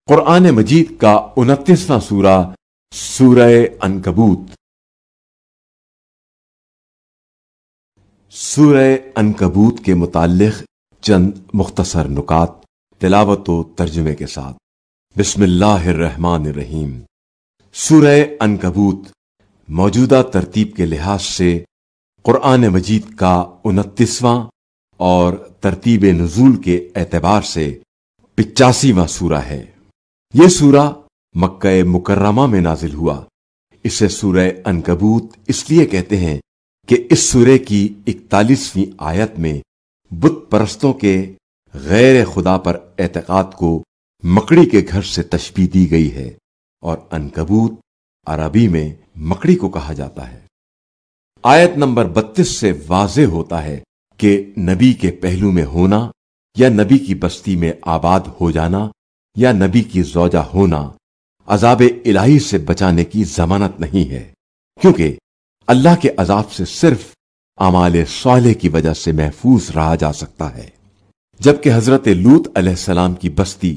قرآن مجید کا 29واں سورہ سورہ عنکبوت۔ سورہ عنکبوت کے متعلق چند مختصر نکات تلاوت و ترجمے کے ساتھ۔ بسم اللہ الرحمن الرحیم۔ سورہ عنکبوت موجودہ ترتیب کے لحاظ سے قرآن مجید کا 29واں اور ترتیب نزول کے اعتبار سے 85واں سورہ ہے۔ یہ سورہ مکہ مکرمہ میں نازل ہوا۔ اسے سورہ عنکبوت اس لیے کہتے ہیں کہ اس سورے کی 41ویں آیت میں بت پرستوں کے غیر خدا پر اعتقاد کو مکڑی کے گھر سے تشبیہ دی گئی ہے، اور عنکبوت عربی میں مکڑی کو کہا جاتا ہے۔ آیت نمبر 32 سے واضح ہوتا ہے کہ نبی کے پہلو میں ہونا یا نبی کی بستی میں آباد ہو جانا یا نبی کی زوجہ ہونا عذاب الہی سے بچانے کی ضمانت نہیں ہے، کیونکہ اللہ کے عذاب سے صرف اعمال صالح کی وجہ سے محفوظ رہا جا سکتا ہے۔ جبکہ حضرت لوط علیہ السلام کی بستی،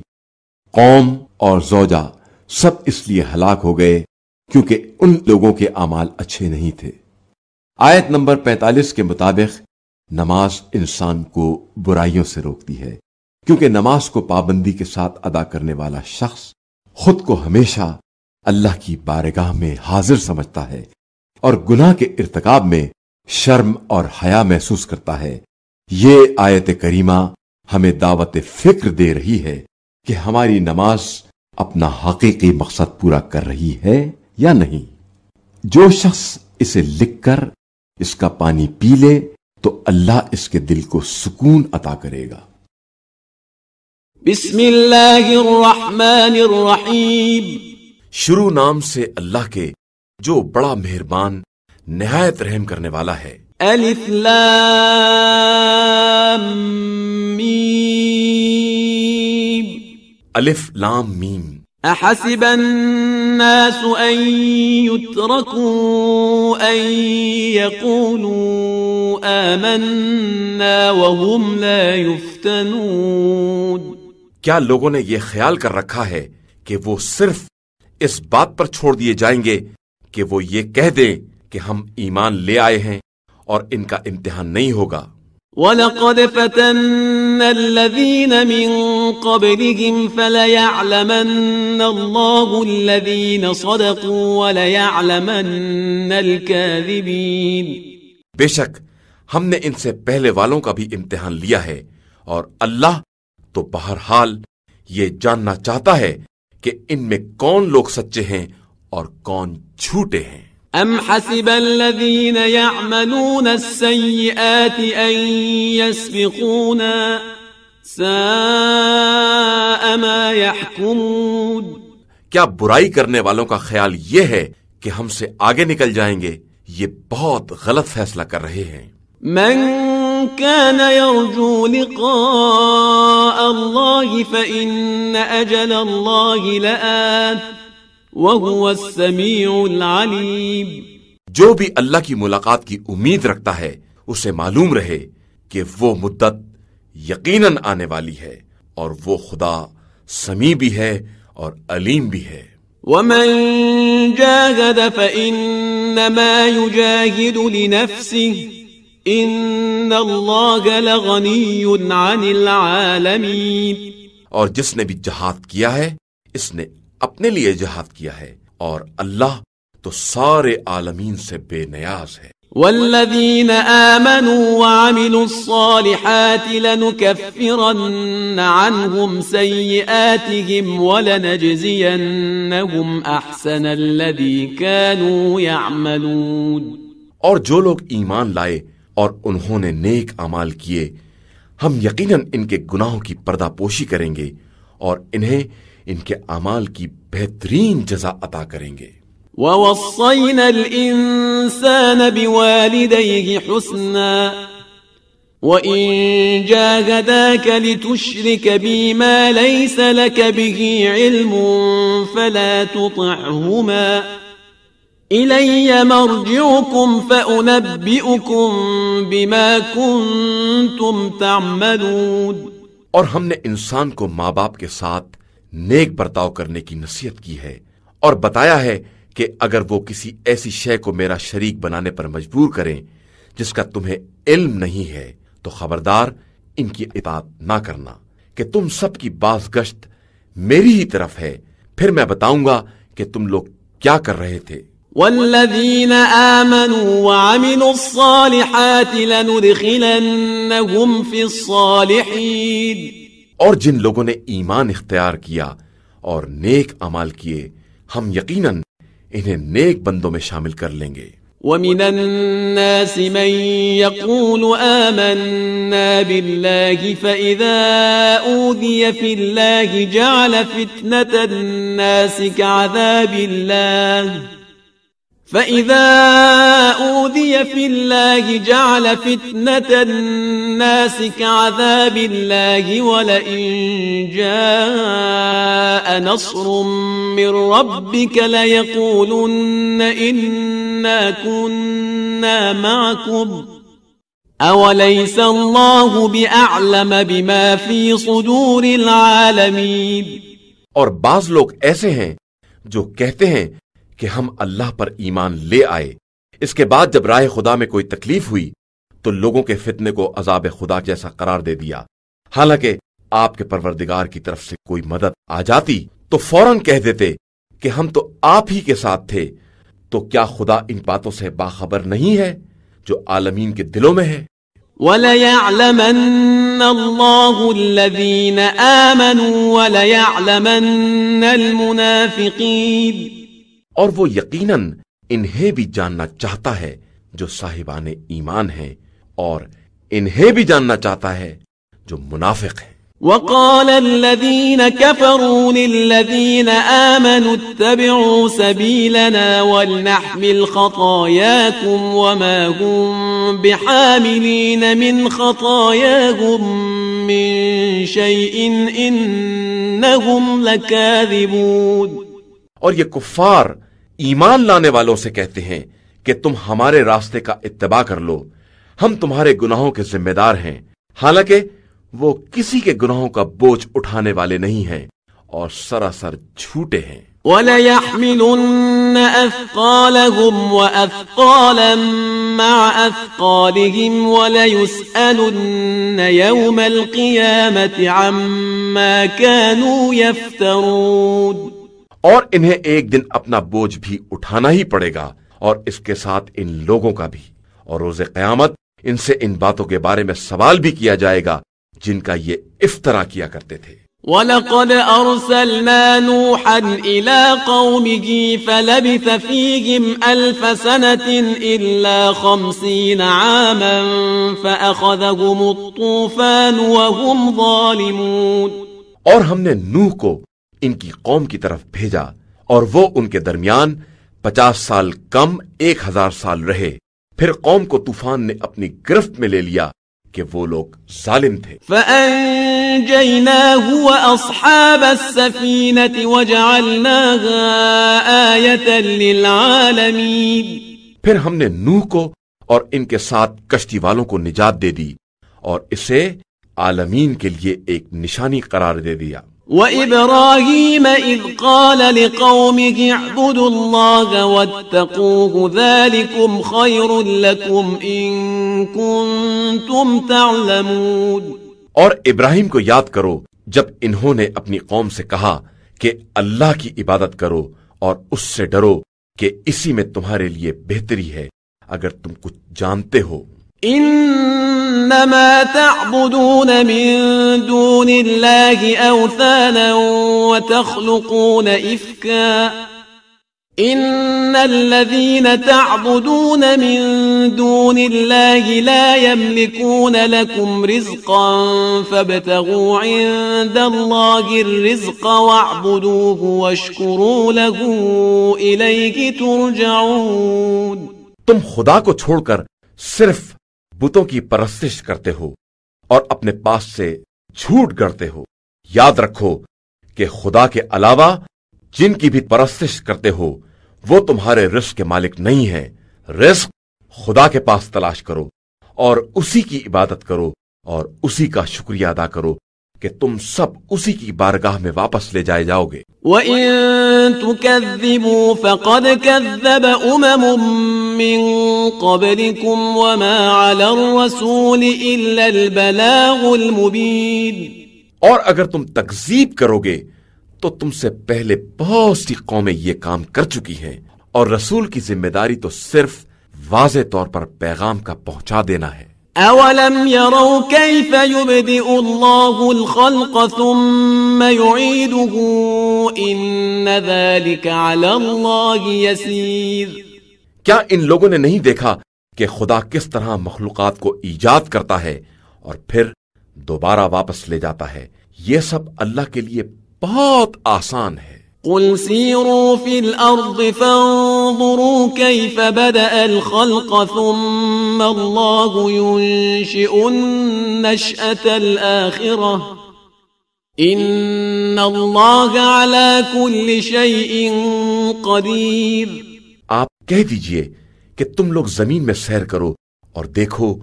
قوم اور زوجہ سب اس لیے ہلاک ہو گئے کیونکہ ان لوگوں کے اعمال اچھے نہیں تھے۔ آیت نمبر 45 کے مطابق نماز انسان کو برائیوں سے روکتی ہے، کیونکہ نماز کو پابندی کے ساتھ ادا کرنے والا شخص خود کو ہمیشہ اللہ کی بارگاہ میں حاضر سمجھتا ہے اور گناہ کے ارتکاب میں شرم اور حیا محسوس کرتا ہے۔ یہ آیت کریمہ ہمیں دعوت فکر دے رہی ہے کہ ہماری نماز اپنا حقیقی مقصد پورا کر رہی ہے یا نہیں۔ جو شخص اسے لکھ کر اس کا پانی پی لے تو اللہ اس کے دل کو سکون عطا کرے گا۔ بسم اللہ الرحمن الرحیم۔ شروع نام سے اللہ کے جو بڑا مہربان نہایت رحم کرنے والا ہے۔ الف لام میم۔ الف لام میم۔ احسب الناس ان يتركوا ان يقولوا آمنا وهم لا يفتنون۔ کیا لوگوں نے یہ خیال کر رکھا ہے کہ وہ صرف اس بات پر چھوڑ دیے جائیں گے کہ وہ یہ کہہ دیں کہ ہم ایمان لے آئے ہیں اور ان کا امتحان نہیں ہوگا؟ وَلَقَدْ فَتَنَّ الَّذِينَ مِن قَبْلِهِمْ فَلَيَعْلَمَنَّ اللَّهُ الَّذِينَ صَدَقُوا وَلَيَعْلَمَنَّ الْكَاذِبِينَ۔ بے شک ہم نے ان سے پہلے والوں کا بھی امتحان لیا ہے، اور اللہ تو بہرحال یہ جاننا چاہتا ہے کہ ان میں کون لوگ سچے ہیں اور کون جھوٹے ہیں۔ ام حسب الذین یعملون السیئات ان یسبقونا ساء ما یحکمون۔ کیا برائی کرنے والوں کا خیال یہ ہے کہ ہم سے آگے نکل جائیں گے؟ یہ بہت غلط فیصلہ کر رہے ہیں۔ من كان يرجو لقاء الله فإن أجل الله لآت وهو السميع العليم۔ جو بھی اللہ کی ملاقات کی امید رکھتا ہے اسے معلوم رہے کہ وہ مدت یقیناً آنے والی ہے، اور وہ خدا سمیع بھی ہے اور علیم بھی ہے۔ ومن جاهد فإنما يجاهد لنفسه ان اللہ لغنی عن العالمین۔ اور جس نے بھی جہاد کیا ہے اس نے اپنے لیے جہاد کیا ہے، اور اللہ تو سارے عالمین سے بے نیاز ہے۔ والذین آمنوا وعملوا الصالحات لنکفرن عنهم سیئاتهم ولنجزینهم احسن الذی كانوا یعملون۔ اور جو لوگ ایمان لائے اور انہوں نے نیک اعمال کیے، ہم یقیناً ان کے گناہوں کی پردہ پوشی کریں گے اور انہیں ان کے اعمال کی بہترین جزا عطا کریں گے۔ وَوَصَّيْنَا الْإِنسَانَ بِوَالِدَيْهِ حُسْنًا وَإِن جَاهَدَاكَ لِتُشْرِكَ بِي مَا لَيْسَ لَكَ بِهِ عِلْمٌ فَلَا تُطِعْهُمَا إِلَيَّ مَرْجِعُكُمْ فَأُنَبِّئُكُمْ بِمَا كُنْتُمْ تَعْمَلُونَ۔ اور ہم نے انسان کو ماں باپ کے ساتھ نیک برتاؤ کرنے کی نصیحت کی ہے اور بتایا ہے کہ اگر وہ کسی ایسی شے کو میرا شریک بنانے پر مجبور کریں جس کا تمہیں علم نہیں ہے تو خبردار ان کی اطاعت نہ کرنا کہ تم سب کی باز گشت میری ہی طرف ہے، پھر میں بتاؤں گا کہ تم لوگ کیا کر رہے تھے۔ والذین آمنوا وعملوا الصالحات لندخلنهم فی الصالحین، اور جن لوگوں نے ایمان اختیار کیا اور نیک اعمال کیے ہم یقیناً انہیں نیک بندوں میں شامل کر لیں گے۔ ومن الناس من يقول آمنا بالله فإذا أوذي في الله جعل فتنة الناس كعذاب الله فإذا أوذي في الله جعل فتنة الناس كعذاب الله ولئن جاء نصر من ربك ليقولن إنا كنا معكم أوليس الله بأعلم بما في صدور العالمين۔ اور بعض لوگ ایسے ہیں جو کہتے ہیں کہ ہم اللہ پر ایمان لے آئے، اس کے بعد جب راہ خدا میں کوئی تکلیف ہوئی تو لوگوں کے فتنے کو عذاب خدا جیسا قرار دے دیا، حالانکہ آپ کے پروردگار کی طرف سے کوئی مدد آ جاتی تو فوراً کہہ دیتے کہ ہم تو آپ ہی کے ساتھ تھے۔ تو کیا خدا ان باتوں سے باخبر نہیں ہے جو عالمین کے دلوں میں ہے؟ وَلَيَعْلَمَنَّ اللَّهُ الَّذِينَ آمَنُوا وَلَيَعْلَمَنَّ الْمُنَافِقِينَ، اور وہ یقیناً انہیں بھی جاننا چاہتا ہے جو صاحبان ایمان ہیں، اور انہیں بھی جاننا چاہتا ہے جو منافق ہیں۔ وقال الذين كفروا للذين آمنوا اتبعوا سبيلنا ولنحمل خطاياكم وما هم بحاملين من خطاياهم من شيء إنهم لكاذبون۔ اور یہ کفار ایمان لانے والوں سے کہتے ہیں کہ تم ہمارے راستے کا اتباع کر لو، ہم تمہارے گناہوں کے ذمہ دار ہیں، حالانکہ وہ کسی کے گناہوں کا بوجھ اٹھانے والے نہیں ہیں اور سراسر جھوٹے ہیں۔ وَلَيَحْمِلُنَّ أَثْقَالَهُمْ وَأَثْقَالًا مَعَ أَثْقَالِهِمْ وَلَيُسْأَلُنَّ يَوْمَ الْقِيَامَةِ عَمَّا كَانُوا يَفْتَرُونَ۔ اور انہیں ایک دن اپنا بوجھ بھی اٹھانا ہی پڑے گا، اور اس کے ساتھ ان لوگوں کا بھی، اور روز قیامت ان سے ان باتوں کے بارے میں سوال بھی کیا جائے گا جن کا یہ افترا کیا کرتے تھے۔ وَلَقَدْ أَرْسَلْنَا نُوحًا إِلَىٰ قَوْمِهِ فَلَبِثَ فِيهِمْ أَلْفَ سَنَةٍ إِلَّا 50 عَامًا فَأَخَذَهُمُ الطُّوفَانُ وَهُمْ ظَالِمُونَ۔ اور ہم نے نوح کو ان کی قوم کی طرف بھیجا اور وہ ان کے درمیان 50 سال کم 1000 سال رہے، پھر قوم کو طوفان نے اپنی گرفت میں لے لیا کہ وہ لوگ ظالم تھے۔ فَأَنجَيْنَاهُ وَأَصْحَابَ السَّفِينَةِ وَجَعَلْنَاهَا آيَةً لِلْعَالَمِينَ۔ پھر ہم نے نوح کو اور ان کے ساتھ کشتی والوں کو نجات دے دی اور اسے عالمین کے لیے ایک نشانی قرار دے دیا۔ وَإِبْرَاهِيمَ إِذْ قَالَ لِقَوْمِهِ اعْبُدُوا اللَّهَ وَاتَّقُوهُ ذَلِكُمْ خَيْرٌ لَكُمْ إِن كُنتُمْ تَعْلَمُونَ۔ اور ابراہیم کو یاد کرو جب انہوں نے اپنی قوم سے کہا کہ اللہ کی عبادت کرو اور اس سے ڈرو کہ اسی میں تمہارے لیے بہتری ہے اگر تم کچھ جانتے ہو۔ انما تعبدون من دون الله اوثانا وتخلقون افكا ان الذين تعبدون من دون الله لا يملكون لكم رزقا فابتغوا عند الله الرزق واعبدوه واشكروا له اليه ترجعون۔ تم خدا کو چھوڑ کر صرف بتوں کی پرستش کرتے ہو اور اپنے پاس سے جھوٹ گڑتے ہو۔ یاد رکھو کہ خدا کے علاوہ جن کی بھی پرستش کرتے ہو وہ تمہارے رزق کے مالک نہیں ہیں۔ رزق خدا کے پاس تلاش کرو اور اسی کی عبادت کرو اور اسی کا شکریہ ادا کرو، کہ تم سب اسی کی بارگاہ میں واپس لے جائے جاؤ گے۔ وَإِن تُكَذِّبُوا فَقَدْ كَذَّبَ أُمَمٌ مِّن قَبْلِكُمْ وَمَا عَلَى الرَّسُولِ إِلَّا الْبَلَاغُ الْمُبِينُ۔ اور اگر تم تکذیب کرو گے تو تم سے پہلے بہت سی قومیں یہ کام کر چکی ہیں، اور رسول کی ذمہ داری تو صرف واضح طور پر پیغام کا پہنچا دینا ہے۔ أَوَلَمْ يَرَوْا كَيْفَ يُبْدِئُ اللَّهُ الْخَلْقَ ثُمَّ يُعِيدُهُ إِنَّ ذَلِكَ عَلَى اللَّهِ يَسِيرٌ۔ کیا ان لوگوں نے نہیں دیکھا کہ خدا کس طرح مخلوقات کو ایجاد کرتا ہے اور پھر دوبارہ واپس لے جاتا ہے؟ یہ سب اللہ کے لیے بہت آسان ہے۔ قُلْ سِيرُوا فِي الْأَرْضِ فَانظُرُوا كَيْفَ بَدَأَ الْخَلْقَ ثُمَّ اللَّهُ يُنشِئُ النَّشْأَةَ الْآخِرَةَ إِنَّ اللَّهَ عَلَى كُلِّ شَيْءٍ قَدِيرٌ۔ آپ کہہ دیجئے کہ تم لوگ زمین میں سیر کرو اور دیکھو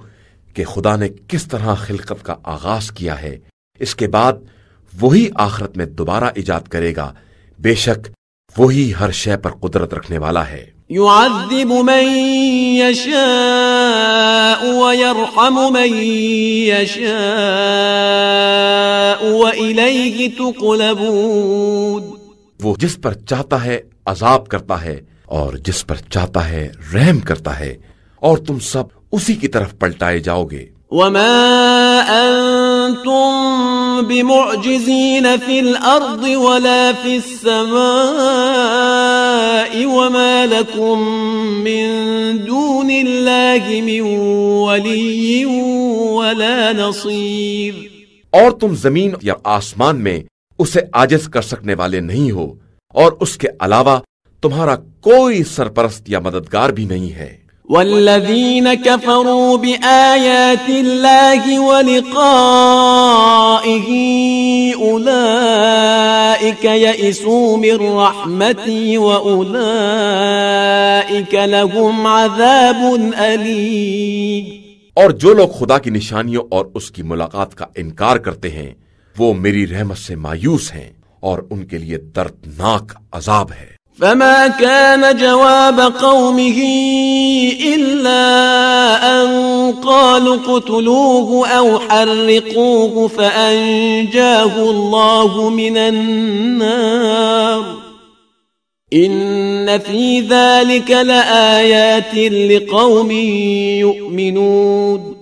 کہ خدا نے کس طرح خلقت کا آغاز کیا ہے، اس کے بعد وہی آخرت میں دوبارہ ایجاد کرے گا، بے شک وہی ہر شے پر قدرت رکھنے والا ہے۔ يُعَذِّبُ مَن يَشَاءُ وَيَرْحَمُ مَن يَشَاءُ وَإِلَيْهِ تُقْلَبُونَ۔ وہ جس پر چاہتا ہے عذاب کرتا ہے اور جس پر چاہتا ہے رحم کرتا ہے، اور تم سب اسی کی طرف پلٹائے جاؤ گے۔ وَمَا أَنتُم بِمُعْجِزِينَ فِي الْأَرْضِ وَلَا فِي السَّمَاءِ وَمَا لَكُم مِّن دُونِ اللَّهِ مِن وَلِيٍّ وَلَا نَصِيرٍ۔ اور تم زمین یا آسمان میں اسے عاجز کر سکنے والے نہیں ہو، اور اس کے علاوہ تمہارا کوئی سرپرست یا مددگار بھی نہیں ہے۔ والذین کفروا بآیات اللہ ولقائہ اولئک یئسوا من رحمتی واولئک لهم عذاب علیم۔ اور جو لوگ خدا کی نشانیوں اور اس کی ملاقات کا انکار کرتے ہیں وہ میری رحمت سے مایوس ہیں، اور ان کے لیے دردناک عذاب ہے۔ فما كان جواب قومه إلا أن قالوا اقتلوه أو حرقوه فأنجاه الله من النار إن في ذلك لآيات لقوم يؤمنون۔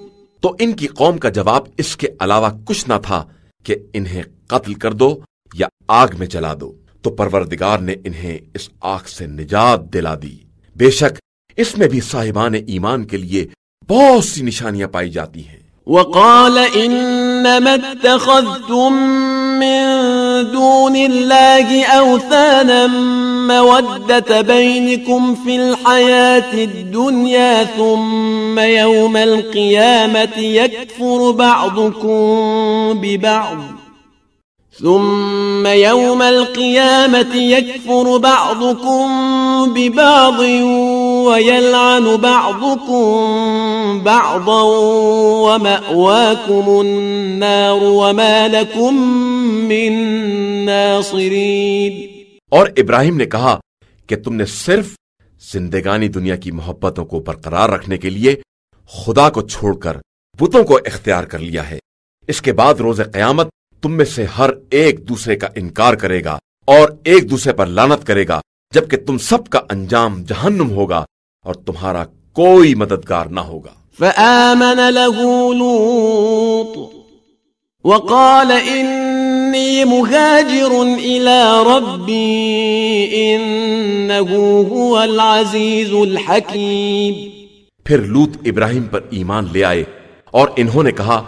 تو ان کی قوم کا جواب اس کے علاوہ کچھ نہ تھا کہ انہیں قتل کر دو یا آگ میں جلا دو، تو پروردگار نے انہیں اس آگ سے نجات دلا دی، بے شک اس میں بھی صاحبان ایمان کے لیے بہت سی نشانیاں پائی جاتی ہیں۔ وقال انما اتخذتم من دون الله اوثانا مودة بينكم في الحياة الدنيا ثم يوم القيامة يكفر بعضكم ببعض ويلعن بعضكم بعضا ومأواكم النار وما لكم من ناصرين۔ اور ابراہیم نے کہا کہ تم نے صرف زندگانی دنیا کی محبتوں کو برقرار رکھنے کے لیے خدا کو چھوڑ کر بتوں کو اختیار کر لیا ہے، اس کے بعد روز قیامت تم میں سے ہر ایک دوسرے کا انکار کرے گا اور ایک دوسرے پر لعنت کرے گا، جبکہ تم سب کا انجام جہنم ہوگا اور تمہارا کوئی مددگار نہ ہوگا۔ فآمن له لوط وقال انی مهاجر الى ربی انه هو العزیز الحکیم۔ پھر لوط ابراہیم پر ایمان لے آئے اور انہوں نے کہا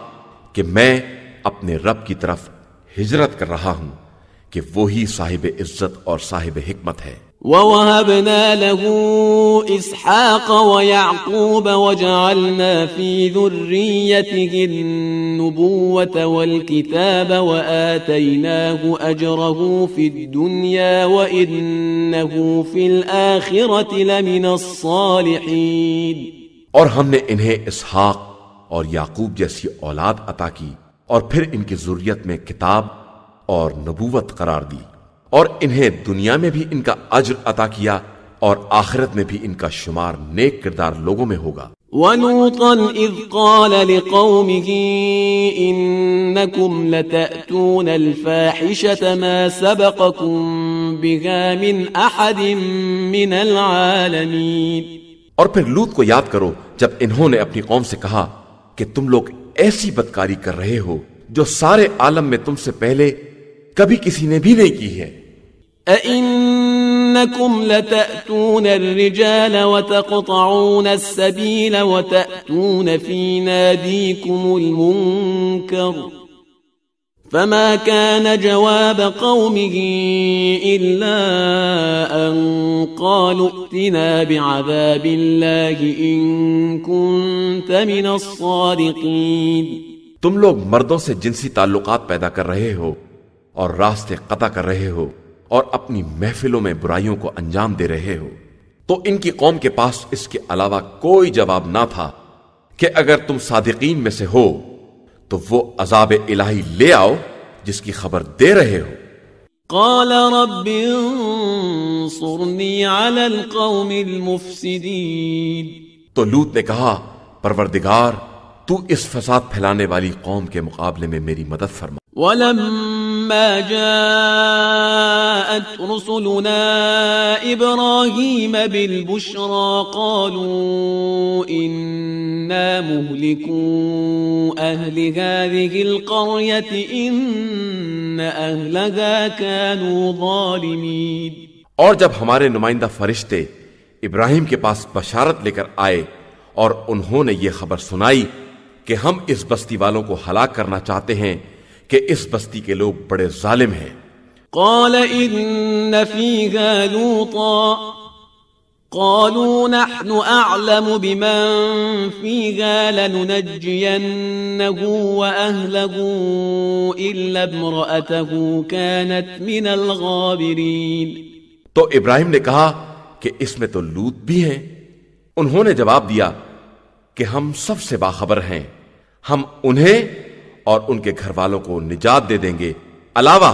کہ میں اپنے رب کی طرف ہجرت کر رہا ہوں کہ وہی صاحب عزت اور صاحب حکمت ہے۔ وَوَهَبْنَا لَهُ إِسْحَاقَ وَيَعْقُوبَ وَجَعَلْنَا فِي ذُرِّيَّتِهِ النُّبُوَّةَ وَالْكِتَابَ وَآتَيْنَاهُ أَجْرَهُ فِي الدُّنْيَا وَإِنَّهُ فِي الْآخِرَةِ لَمِنَ الصَّالِحِينَ۔ اور ہم نے انہیں اسحاق اور یعقوب جیسی اولاد عطا کی اور پھر ان کی ذریت میں کتاب اور نبوت قرار دی، اور انہیں دنیا میں بھی ان کا اجر عطا کیا اور آخرت میں بھی ان کا شمار نیک کردار لوگوں میں ہوگا۔ وَلُوطًا إِذْ قَالَ لِقَوْمِهِ إِنَّكُمْ لَتَأْتُونَ الْفَاحِشَةَ مَا سَبَقَكُمْ بِهَا مِنْ أَحَدٍ مِنَ الْعَالَمِينَ۔ اور پھر لوط کو یاد کرو جب انہوں نے اپنی قوم سے کہا کہ تم لوگ ایسی بدکاری کر رہے ہو جو سارے عالم میں تم سے پہلے کبھی کسی نے بھی نہیں کی ہے۔ أَإِنَّكُمْ لَتَأْتُونَ الرِّجَالَ وَتَقْطَعُونَ السَّبِيلَ وَتَأْتُونَ فِي نَادِيكُمُ الْمُنكَرَ فَمَا كَانَ جَوَابَ قَوْمِهِ إِلَّا أَن قَالُوا ائْتِنَا بِعَذَابِ اللَّهِ إِن كُنتَ مِنَ الصَّادِقِينَ۔ تم لوگ مردوں سے جنسی تعلقات پیدا کر رہے ہو اور راستے قطع کر رہے ہو اور اپنی محفلوں میں برائیوں کو انجام دے رہے ہو، تو ان کی قوم کے پاس اس کے علاوہ کوئی جواب نہ تھا کہ اگر تم صادقین میں سے ہو تو وہ عذاب الہی لے آؤ جس کی خبر دے رہے ہو۔ قال رب انصرنی علی القوم المفسدین۔ تو لوط نے کہا پروردگار تو اس فساد پھیلانے والی قوم کے مقابلے میں میری مدد فرما۔ ولما جاءت رسلنا إبراهيم بالبشرى قالوا إنا مهلكو أهل هذه القرية إن أهلها كانوا ظالمين۔ اور جب ہمارے نمائندہ فرشتے ابراہیم کے پاس بشارت لے کر آئے اور انہوں نے یہ خبر سنائی کہ ہم اس بستی والوں کو ہلاک کرنا چاہتے ہیں کہ اس بستی کے لوگ بڑے ظالم ہیں۔ قال ان فيها لوطا قالوا نحن اعلم بمن فيها لننجينه واهله الا امراته كانت من الغابرين۔ تو ابراہیم نے کہا کہ اس میں تو لوط بھی ہیں۔ انہوں نے جواب دیا کہ ہم سب سے باخبر ہیں، ہم انہیں اور ان کے گھر والوں کو نجات دے دیں گے علاوہ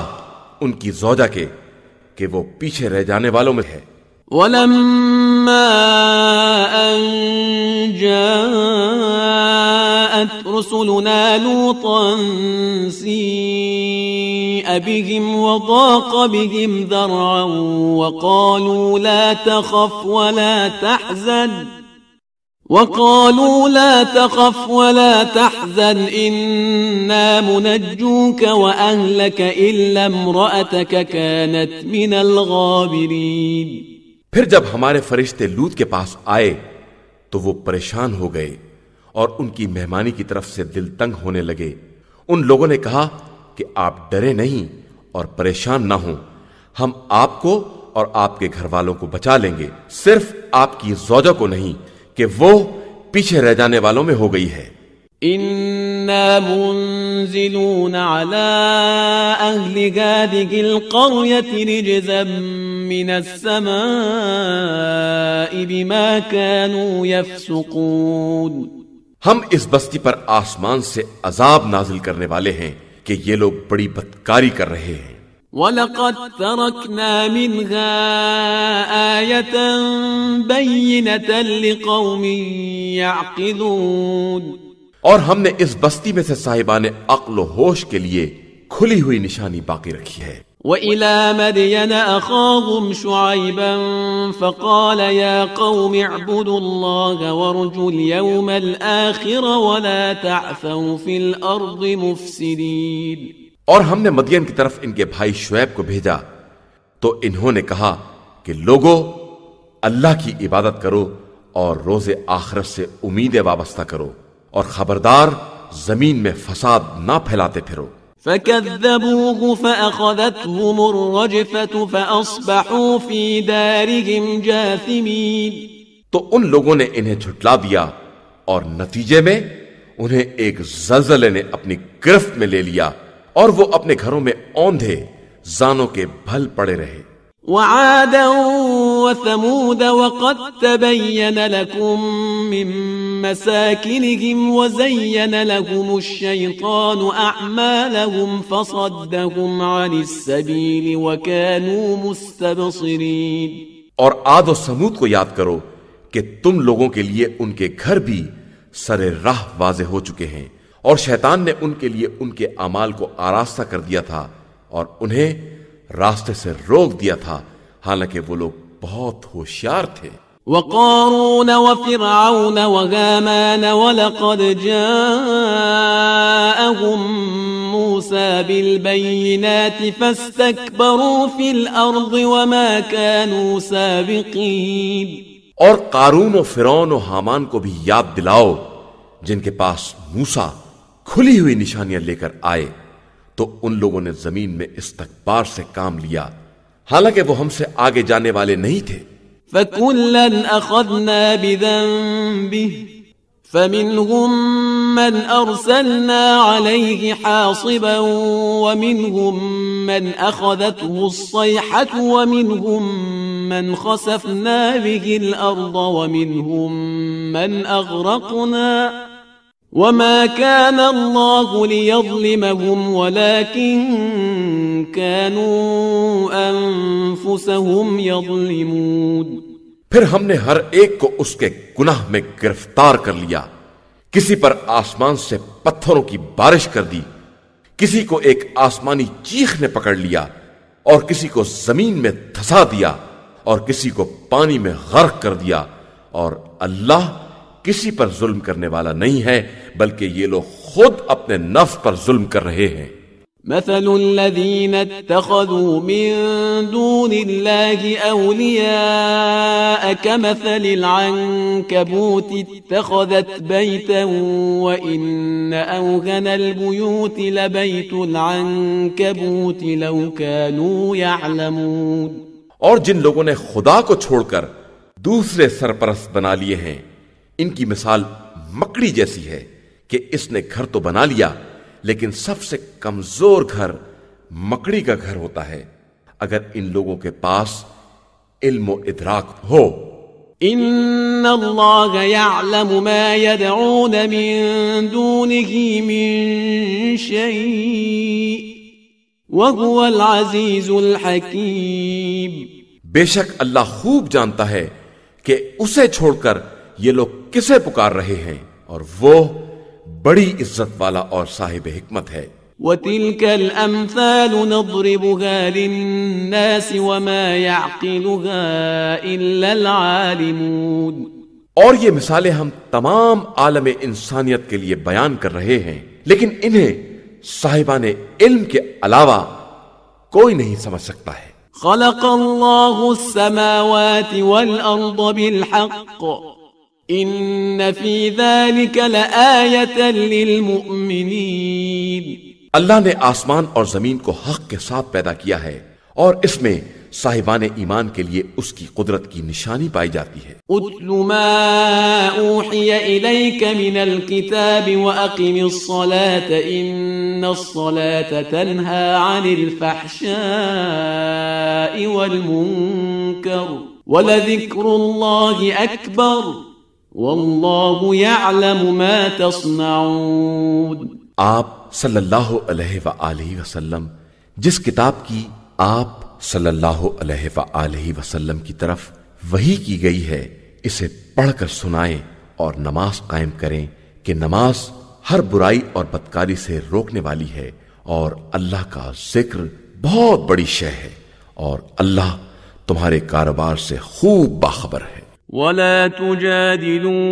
ان کی زوجہ کے کہ وہ پیچھے رہ جانے والوں میں ہے۔ ولما ان جاءت رسلنا لوطا سيء بهم وضاق بهم ذرعا وقالوا لا تخف ولا تحزن إنا منجوك وأهلك إلا امرأتك كانت من الغابرين۔ پھر جب ہمارے فرشتے لوط کے پاس آئے تو وہ پریشان ہو گئے اور ان کی مہمانی کی طرف سے دل تنگ ہونے لگے۔ ان لوگوں نے کہا کہ آپ ڈرے نہیں اور پریشان نہ ہوں، ہم آپ کو اور آپ کے گھر والوں کو بچا لیں گے، صرف آپ کی زوجہ کو نہیں کہ وہ پیچھے رہ جانے والوں میں ہو گئی ہے۔ إنا منزلون على أهل هذه القرية رجزا من السماء بما كانوا يفسقون۔ ہم اس بستی پر آسمان سے عذاب نازل کرنے والے ہیں کہ یہ لوگ بڑی بدکاری کر رہے ہیں۔ وَلَقَدْ تَرَكْنَا مِنْهَا آيَةً بَيِّنَةً لِقَوْمٍ يَعْقِلُونَ۔ اور ہم نے اس بستی میں سے صاحبان عقل و ہوش کے لیے کھلی ہوئی نشانی باقی رکھی ہے۔ وَإِلَى مَدْيَنَ أَخَاهُمْ شُعَيْبًا فَقَالَ يَا قَوْمِ اعْبُدُوا اللَّهَ وَارْجُوا الْيَوْمَ الْآخِرَ وَلَا تَعْثَوْا فِي الْأَرْضِ مُفْسِدِينَ۔ اور ہم نے مدین کی طرف ان کے بھائی شعیب کو بھیجا تو انہوں نے کہا کہ لوگو اللہ کی عبادت کرو اور روز آخرت سے امید وابستہ کرو اور خبردار زمین میں فساد نہ پھیلاتے پھرو۔ فَكَذَّبُوهُ فَأَخَذَتْهُمُ الرَّجْفَةُ فَأَصْبَحُوا فِي دَارِهِمْ جَاثِمِينَ۔ تو ان لوگوں نے انہیں جھٹلا دیا اور نتیجے میں انہیں ایک زلزلے نے اپنی گرفت میں لے لیا اور وہ اپنے گھروں میں اوندھے زانوں کے بھل پڑے رہے۔ وَعَادًا وَثَمُودَ وَقَدْ تَبَيَّنَ لَكُم مِّن مساكنهم وزين لهم الشيطان أعمالهم فصدهم عن السبيل وكانوا مستبصرين. اور عاد و سمود کو یاد کرو کہ تم لوگوں کے لیے ان کے گھر بھی سر راہ واضح ہو چکے ہیں، اور شیطان نے ان کے لیے ان کے اعمال کو آراستہ کر دیا تھا اور انہیں راستے سے روک دیا تھا، حالانکہ وہ لوگ بہت ہوشیار تھے. وقارون وفرعون وهامان ولقد جاءهم موسى بالبينات فاستكبروا في الأرض وما كانوا سابقين. اور قارون و فرعون و حامان کو بھی یاد دلاؤ جن کے پاس موسیٰ کھلی ہوئی نشانیاں لے کر آئے، تو ان لوگوں نے زمین میں استکبار سے کام لیا، حالانکہ وہ ہم سے آگے جانے والے نہیں تھے. فَكُلًّا أَخَذْنَا بِذَنبِهِ فَمِنْهُمْ مَنْ أَرْسَلْنَا عَلَيْهِ حَاصِبًا وَمِنْهُمْ مَنْ أَخَذَتْهُ الصَّيْحَةُ وَمِنْهُمْ مَنْ خَسَفْنَا بِهِ الْأَرْضَ وَمِنْهُمْ مَنْ أَغْرَقْنَا وما كان الله ليظلمهم ولكن كانوا أنفسهم يظلمون. پھر ہم نے ہر ایک کو اس کے گناہ میں گرفتار کر لیا، کسی پر آسمان سے پتھروں کی بارش کر دی، کسی کو ایک آسمانی چیخ نے پکڑ لیا، اور کسی کو زمین میں دھسا دیا، اور کسی کو پانی میں غرق کر دیا، اور اللہ کسی پر ظلم کرنے والا نہیں ہے بلکہ یہ لوگ خود اپنے نفس پر ظلم کر رہے ہیں. مثل الذين اتخذوا من دون الله أولياء كمثل العنكبوت اتخذت بيتا وإن أوهن البيوت لبيت العنكبوت لو كانوا يعلمون. اور جن لوگوں نے خدا کو چھوڑ کر دوسرے سرپرست بنا لیے ہیں، ان کی مثال مکڑی جیسی ہے کہ اس نے گھر تو بنا لیا لیکن سب سے کمزور گھر مکڑی کا گھر ہوتا ہے، اگر ان لوگوں کے پاس علم و ادراک ہو. ان اللہ یعلم ما يدعون من دونه من شيء وهو العزیز الحکیم. بے شک اللہ خوب جانتا ہے کہ اسے چھوڑ کر یہ لوگ کسے پکار رہے ہیں، اور وہ بڑی عزت والا اور صاحب حکمت ہے. وَتِلْكَ الْأَمْثَالُ نَضْرِبُهَا لِلنَّاسِ وَمَا يَعْقِلُهَا إِلَّا الْعَالِمُونَ. اور یہ مثالیں ہم تمام عالم انسانیت کے لیے بیان کر رہے ہیں، لیکن انہیں صاحبان علم کے علاوہ کوئی نہیں سمجھ سکتا ہے. خلق الله السماوات والأرض بالحق إن في ذلك لآية للمؤمنين. اللہ نے آسمان اور زمین کو حق کے ساتھ پیدا کیا ہے، اور اس میں صاحبان ایمان کے لیے اس کی قدرت کی نشانی پائی جاتی ہے. اتل ما اوحی الیک من الكتاب واقم الصلاة ان الصلاة تنہى عن الفحشاء والمنکر ولذکر اللہ اکبر واللہ یعلم ما تصنعون. آپ صلی اللہ علیہ وآلہ وسلم جس کتاب کی آپ صلی اللہ علیہ وآلہ وسلم کی طرف وحی کی گئی ہے اسے پڑھ کر سنائیں اور نماز قائم کریں کہ نماز ہر برائی اور بدکاری سے روکنے والی ہے، اور اللہ کا ذکر بہت بڑی شے ہے، اور اللہ تمہارے کاروبار سے خوب باخبر ہے. ولا تجادلوا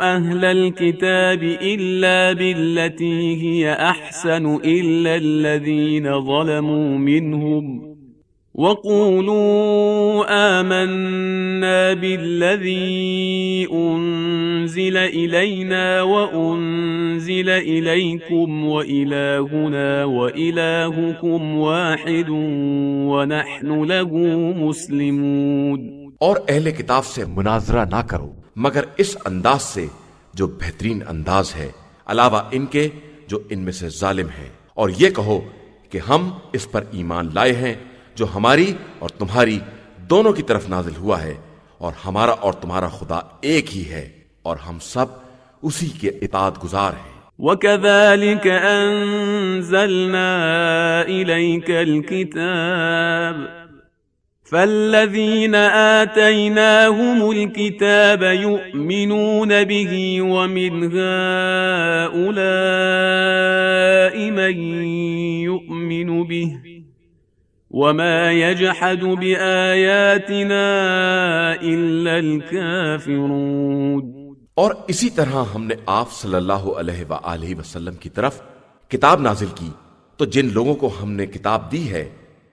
أهل الكتاب إلا بالتي هي أحسن إلا الذين ظلموا منهم وقولوا آمنا بالذي أنزل إلينا وأنزل إليكم وإلهنا وإلهكم واحد ونحن له مسلمون. اور اہل کتاب سے مناظرہ نہ کرو مگر اس انداز سے جو بہترین انداز ہے، علاوہ ان کے جو ان میں سے ظالم ہیں، اور یہ کہو کہ ہم اس پر ایمان لائے ہیں جو ہماری اور تمہاری دونوں کی طرف نازل ہوا ہے، اور ہمارا اور تمہارا خدا ایک ہی ہے، اور ہم سب اسی کے اطاعت گزار ہیں۔ وَكَذَلِكَ أَنزَلْنَا إِلَيْكَ الْكِتَابَ فَالَّذِينَ آتَيْنَاهُمُ الْكِتَابَ يُؤْمِنُونَ بِهِ وَمِنْ هَؤُلَاءِ مَن يُؤْمِنُ بِهِ وَمَا يَجْحَدُ بِآيَاتِنَا إِلَّا الْكَافِرُونَ۔ اور اسی طرح ہم نے آپ صلی اللہ علیہ وآلہ وسلم کی طرف کتاب نازل کی، تو جن لوگوں کو ہم نے کتاب دی ہے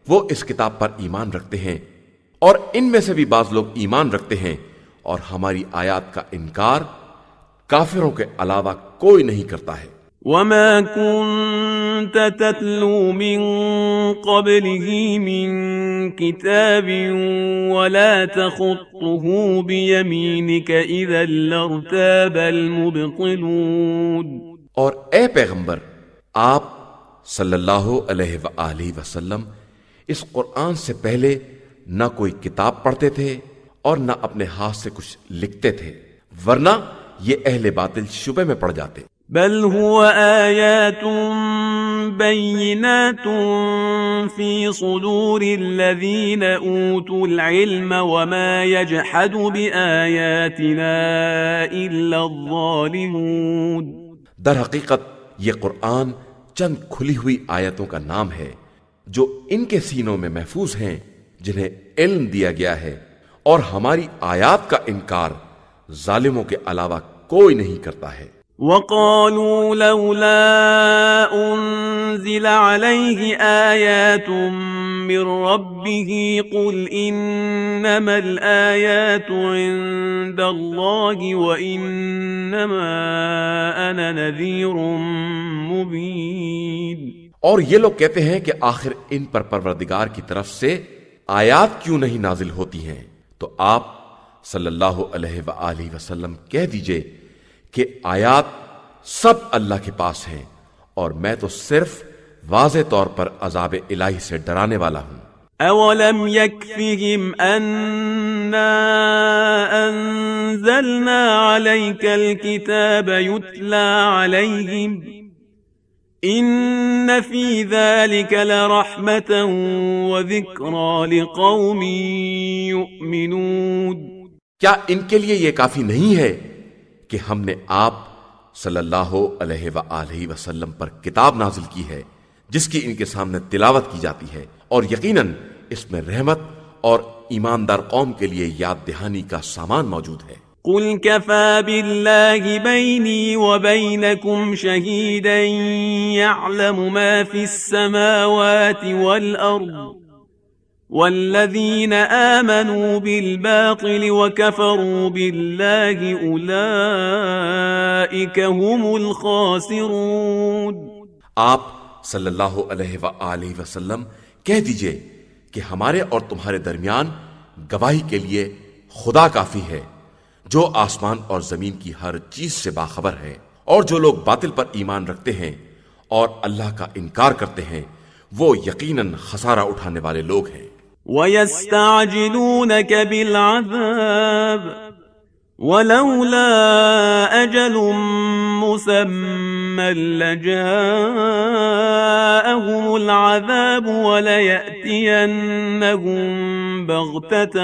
وہ اس کتاب پر ایمان رکھتے ہیں، اور ان میں سے بھی بعض لوگ ایمان رکھتے ہیں، اور ہماری آیات کا انکار کافروں کے علاوہ کوئی نہیں کرتا ہے۔ وَمَا كُنْتَ تَتْلُو مِن قَبْلِهِ مِن كِتَابٍ وَلَا تَخُطُّهُ بِيَمِينِكَ إِذًا لَارْتَابَ الْمُبْطِلُونَ۔ اور اے پیغمبر، آپ صلی اللہ علیہ وآلہ وسلم اس قرآن سے پہلے نہ کوئی کتاب پڑھتے تھے اور نہ اپنے ہاتھ سے کچھ لکھتے تھے، ورنہ یہ اہل باطل شبہ میں پڑ جاتے۔ بل هو آیات بینات فی صدور الذین اوتوا العلم وما یجحد بآیاتنا الا الظالمون۔ در حقیقت یہ قرآن چند کھلی ہوئی آیتوں کا نام ہے جو ان کے سینوں میں محفوظ ہیں جنہیں علم دیا گیا ہے، اور ہماری آیات کا انکار ظالموں کے علاوہ کوئی نہیں کرتا ہے۔ وَقَالُوا لَوْلَا أُنزِلَ عَلَيْهِ آيَاتٌ مِّن رَّبِّهِ قُلْ إِنَّمَا الْآيَاتُ عِندَ اللَّهِ وَإِنَّمَا أَنَا نَذِيرٌ مُّبِينٌ۔ اور یہ لوگ کہتے ہیں کہ آخر ان پر پروردگار کی طرف سے آیات کیوں نہیں نازل ہوتی ہیں؟ تو آپ صلی اللہ علیہ وآلہ وسلم کہہ دیجئے کہ آیات سب اللہ کے پاس ہیں، اور میں تو صرف واضح طور پر عذاب الہی سے ڈرانے والا ہوں۔ اولم یکفہم انا انزلنا علیک الکتاب یتلی علیہم ان فی ذلک لرحمۃ وذکری لقوم یؤمنون۔ کیا ان کے لیے یہ کافی نہیں ہے کہ ہم نے آپ صلی اللہ علیہ وآلہ وسلم پر کتاب نازل کی ہے جس کی ان کے سامنے تلاوت کی جاتی ہے، اور یقیناً اس میں رحمت اور ایماندار قوم کے لیے یاد دہانی کا سامان موجود ہے۔ قل كفى بالله بيني وبينكم شهيدا يعلم ما في السماوات والأرض والذين آمنوا بالباطل وكفروا بالله أولئك هم الخاسرون۔ آپ صلی اللہ علیہ وآلہ وسلم کہہ دیجئے کہ ہمارے اور تمہارے درمیان گواہی کے لیے خدا کافی ہے جو آسمان اور زمین کی ہر چیز سے باخبر ہے، اور جو لوگ باطل پر ایمان رکھتے ہیں اور اللہ کا انکار کرتے ہیں وہ یقیناً خسارہ اٹھانے والے لوگ ہیں۔ وَيَسْتَعْجِلُونَكَ بِالْعَذَابِ وَلَوْلَا أَجَلٌ مُّسَمًّى لَّجَاءَهُمُ الْعَذَابُ وَلَيَأْتِيَنَّهُم بَغْتَةً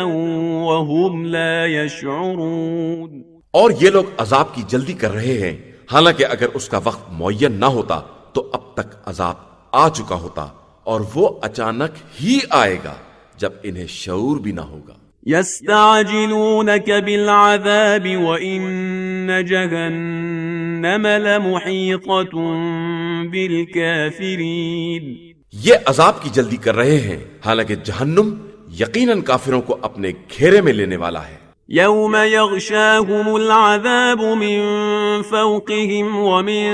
وَهُمْ لَا يَشْعُرُونَ۔ اور یہ لوگ عذاب کی جلدی کر رہے ہیں، حالانکہ اگر اس کا وقت معین نہ ہوتا تو اب تک عذاب آ چکا ہوتا، اور وہ اچانک ہی آئے گا جب انہیں شعور بھی نہ ہوگا۔ يستعجلونك بالعذاب وإن جهنم لمحيطة بالكافرين۔ یہ عذاب کی جلدی کر رہے ہیں، حالانکہ جہنم یقیناً کافروں کو اپنے گھیرے میں لینے والا ہے۔ يوم يغشاهم العذاب من فوقهم ومن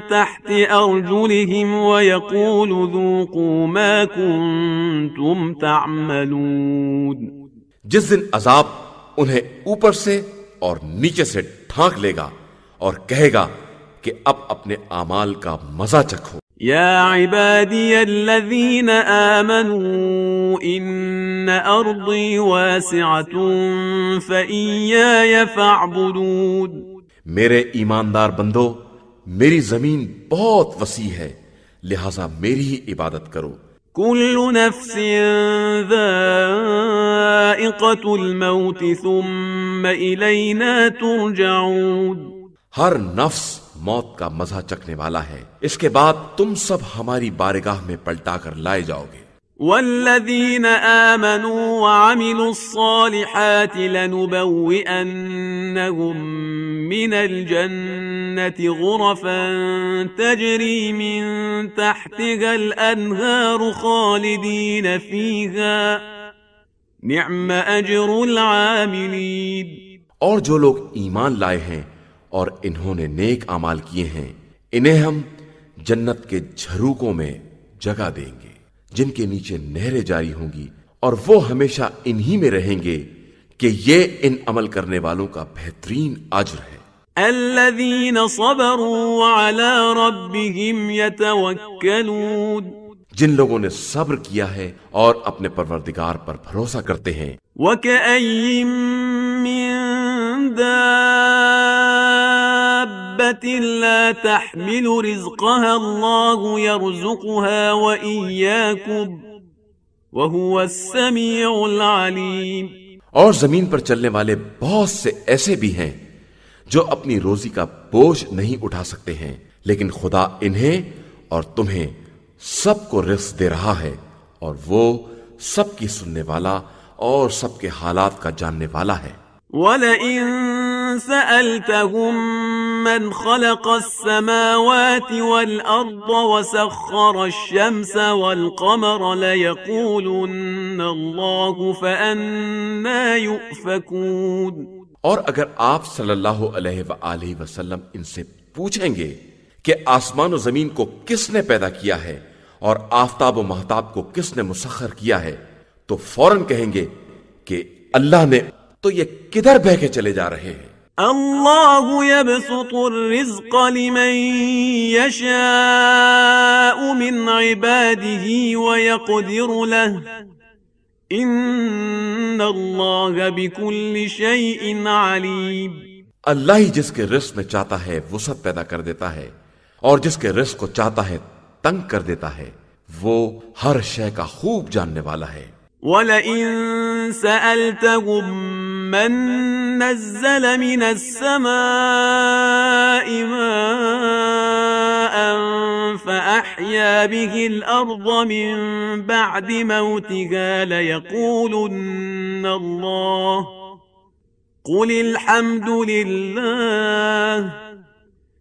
تحت أرجلهم ويقول ذوقوا ما كنتم تعملون۔ جس دن عذاب انہیں اوپر سے اور نیچے سے ڈھانک لے گا اور کہے گا کہ اب اپنے اعمال کا مزہ چکھو۔ یا عبادی الذین آمنوا ان ارضی واسعة فإیای فاعبدون۔ میرے ایماندار بندو، میری زمین بہت وسیع ہے، لہذا میری ہی عبادت کرو۔ كل نفس ذائقة الموت ثم إلينا ترجعون۔ ہر نفس موت کا مزہ چکھنے والا ہے، اس کے بعد تم سب ہماری بارگاہ میں پلٹا کر لائے جاؤ گے۔ والذين آمنوا وعملوا الصالحات لنبوئنهم من الجنة غرفا تجري من تحتها الأنهار خالدين فيها نعم أجر العاملين۔ اور جو لوگ ایمان لائے ہیں اور انہوں نے نیک اعمال کیے ہیں، انہیں ہم جنت کے جھروکوں میں جگہ دیں گے جن کے نیچے نہریں جاری ہوں گی، اور وہ ہمیشہ انہی میں رہیں گے کہ یہ ان عمل کرنے والوں کا بہترین اجر ہے۔ الذين صبروا وعلى ربهم يتوكلون۔ جن لوگوں نے صبر کیا ہے اور اپنے پروردگار پر بھروسہ کرتے ہیں۔ وكأي من دابة لا تحمل رزقها الله يرزقها وإياكم وهو السميع العليم۔ اور زمین پر چلنے والے بہت سے ایسے بھی ہیں جو اپنی روزی کا بوجھ نہیں اٹھا سکتے ہیں، لیکن خدا انہیں اور تمہیں سب کو رزق دے رہا ہے، اور وہ سب کی سننے والا اور سب کے حالات کا جاننے والا ہے۔ وَلَئِن سَأَلْتَهُم مَّنْ خَلَقَ السَّمَاوَاتِ وَالْأَرْضَ وَسَخَّرَ الشَّمْسَ وَالْقَمَرَ لَيَقُولُنَّ اللَّهُ فَأَنَّىٰ يُؤْفَكُونَ۔ اور اگر آپ صلی اللہ علیہ وآلہ وسلم ان سے پوچھیں گے کہ آسمان و زمین کو کس نے پیدا کیا ہے اور آفتاب و مہتاب کو کس نے مسخر کیا ہے، تو فوراً کہیں گے کہ اللہ نے، تو یہ کدھر بہ کے چلے جا رہے ہیں۔ اللہ يبسط الرزق لمن يشاء من عباده ويقدر له ان اللہ بكل شيء علیم۔ اللہ ہی جس کے رزق میں چاہتا ہے وسعت پیدا کر دیتا ہے، اور جس کے رزق کو چاہتا ہے تنگ کر دیتا ہے، وہ ہر شے کا خوب جاننے والا ہے۔ وَلَئِن سَأَلْتَهُم مَّن نَّزَّلَ مِنَ السَّمَاءِ مَاءً فَأَحْيَا بِهِ الْأَرْضَ مِن بَعْدِ مَوْتِهَا لَيَقُولُنَّ اللَّهُ قُلِ الْحَمْدُ لِلَّهِ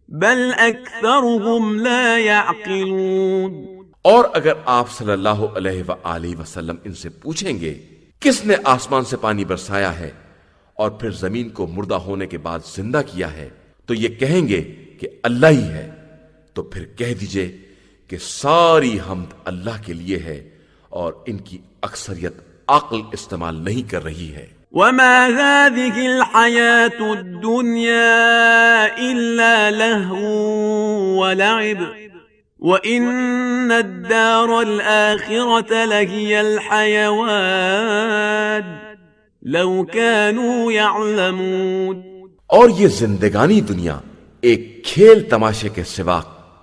بَلْ أَكْثَرُهُمْ لَا يَعْقِلُونَ۔ اور اگر آپ صلی اللہ علیہ وآلہ وسلم ان سے پوچھیں گے کس نے آسمان سے پانی برسایا ہے اور پھر زمین کو مردہ ہونے کے بعد زندہ کیا ہے، تو یہ کہیں گے کہ اللہ ہی ہے، تو پھر کہہ دیجئے کہ ساری حمد اللہ کے لیے ہے، اور ان کی اکثریت عقل استعمال نہیں کر رہی ہے۔ وَمَا هَٰذِهِ الْحَيَاةُ الدُّنْيَا إِلَّا لَهْوٌ وَلَعِبٌ وَإِنَّ الدَّارَ الْآخِرَةَ لَهِيَ الْحَيَوَانُ لَوْ كَانُوا يَعْلَمُونَ۔ اور یہ زندگانی دنیا ایک کھیل تماشے کے سوا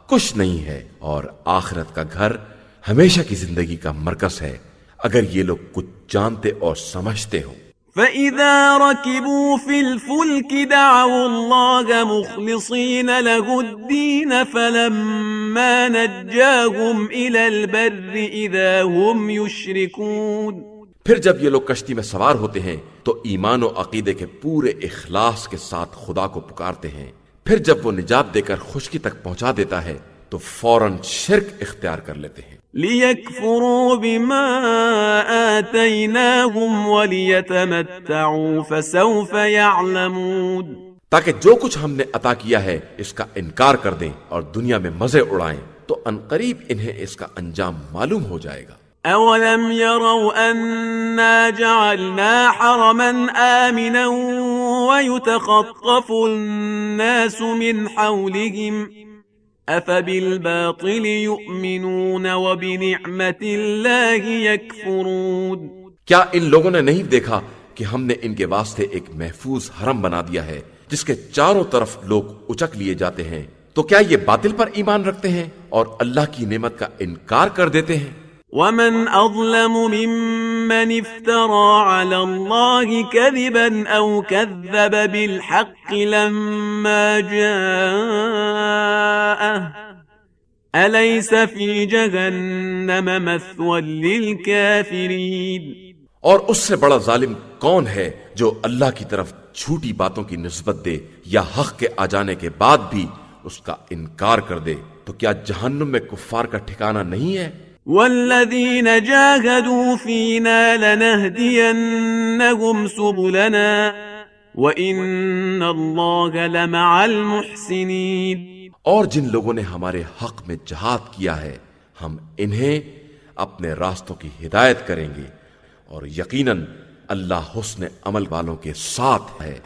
کچھ نہیں ہے، اور آخرت کا گھر ہمیشہ کی زندگی کا مرکز ہے، اگر یہ لوگ کچھ جانتے اور سمجھتے ہوں۔ فَإِذَا رَكِبُوا فِي الْفُلْكِ دَعَوُا اللَّهَ مُخْلِصِينَ لَهُ الدِّينَ فَلَمَّا نَجَّاهُمْ إِلَى الْبَرِّ إِذَا هُمْ يُشْرِكُونَ۔ پھر جب یہ لوگ کشتی میں سوار ہوتے ہیں تو ایمان و عقیدے کے پورے اخلاص کے ساتھ خدا کو پکارتے ہیں، پھر جب وہ نجات دے کر خشکی تک پہنچا دیتا ہے تو فوراً شرک اختیار کر لیتے ہیں۔ لِيَكْفُرُوا بِمَا آتَيْنَاهُمْ وَلِيَتَمَتَّعُوا فَسَوْفَ يَعْلَمُونَ۔ تاکہ جو کچھ ہم نے عطا کیا ہے اس کا انکار کر دیں اور دنیا میں مزے اڑائیں، تو عنقریب انہیں اس کا انجام معلوم ہو جائے گا۔ أَوَلَمْ يَرَوْا أَنَّا جَعَلْنَا حَرَمًا آمِنًا وَيُتَخَطَّفُ النَّاسُ مِنْ حَوْلِهِمْ أَفَبِالْبَاطِلِ يُؤْمِنُونَ وَبِنِعْمَةِ اللَّهِ يَكْفُرُونَ۔ کیا ان لوگوں نے نہیں دیکھا کہ ہم نے ان کے واسطے ایک محفوظ حرم بنا دیا ہے جس کے چاروں طرف لوگ اچک لیے جاتے ہیں، تو کیا یہ باطل پر ایمان رکھتے ہیں اور اللہ کی نعمت کا انکار کر دیتے ہیں؟ ومن أظلم ممن افترى على الله كذبا أو كذب بالحق لما جاءه أليس في جهنم مثوى للكافرين؟ اور اس سے بڑا ظالم کون ہے جو اللہ کی طرف جھوٹی باتوں کی نسبت دے یا حق کے آ جانے کے بعد بھی اس کا انکار کر دے؟ تو کیا جہنم میں کفار کا ٹھکانہ نہیں ہے؟ والذين جاهدوا فينا لنهدينهم سبلنا وإن الله لمع المحسنين۔ اور جن لوگوں نے ہمارے حق میں جہاد کیا ہے ہم انہیں اپنے راستوں کی ہدایت کریں گے، اور یقیناً اللہ حسن عمل والوں کے ساتھ ہے۔